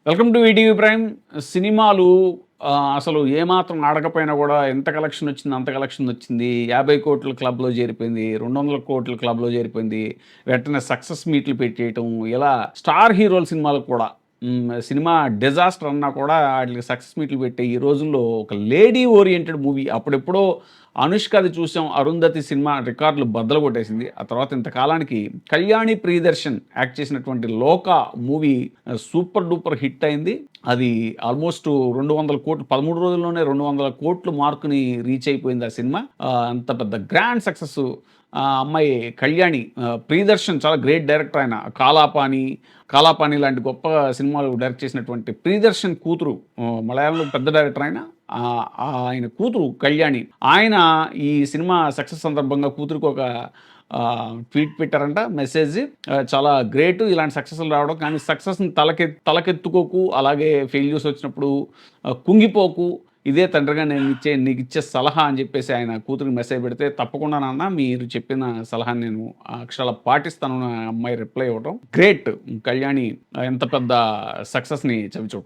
Welcome to ETV prime. సినిమాలు అసలు ఏమాత్రం ఆడకపోయినా కూడా ఎంత కలెక్షన్ వచ్చింది, అంత కలెక్షన్ వచ్చింది. 50,00,00,000 క్లబ్‌లో చేరిపోయింది. 200,00,00,000 క్లబ్‌లో చేరిపోయింది. వెంటనే సక్సెస్ మీట్లు పెట్టేయటం. ఇలా స్టార్ హీరోల సినిమాలకు కూడా సినిమా డిజాస్టర్ అన్నా కూడా ఆటిలకి సక్సెస్ మీట్లు పెట్టే ఈ రోజుల్లో ఒక లేడీ ఓరియెంటెడ్ మూవీ అప్పుడెప్పుడో 'అనుష్క'ది చూసాం. 'అరుంధతి' సినిమా రికార్డులు బద్దలు కొట్టేసింది. ఆ తర్వాత ఇంతకాలానికి కళ్యాణి ప్రియదర్శన్ యాక్ట్ చేసినటువంటి 'లోక' మూవీ సూపర్ డూపర్ హిట్ అయింది. అది ఆల్మోస్ట్ 200,00,00,000 13 రోజుల్లోనే 200,00,00,000 మార్క్‌ని రీచ్ అయిపోయింది ఆ సినిమా. అంత పెద్ద గ్రాండ్ సక్సెస్. అమ్మాయి కళ్యాణి, ప్రియదర్శన్ చాలా గ్రేట్ డైరెక్టర్ ఆయన. 'కాలాపాని' లాంటి గొప్ప సినిమాలు డైరెక్ట్ చేసినటువంటి ప్రియదర్శన్ కూతురు, మలయాళంలో పెద్ద డైరెక్టర్ ఆయన. ఆయన కూతురు కళ్యాణి. ఆయన ఈ సినిమా సక్సెస్ సందర్భంగా కూతురికి ఒక ట్వీట్ పెట్టారంట, మెసేజ్. చాలా గ్రేట్ ఇలాంటి సక్సెస్‌లు రావడం. కానీ సక్సెస్‌ని తలకెత్తుకోకు, అలాగే ఫెయిల్యూర్స్ వచ్చినప్పుడు కుంగిపోకు. ఇదే తండ్రిగా నీకిచ్చే సలహా అని చెప్పేసి ఆయన కూతురికి మెసేజ్ పెడితే, తప్పకుండా నాన్న మీరు చెప్పిన సలహాని నేను అక్షరాల పాటిస్తాను అని ఆ అమ్మాయి రిప్లై ఇవ్వటం. గ్రేట్. కళ్యాణి ఎంత పెద్ద సక్సెస్‌ని చవిచూడ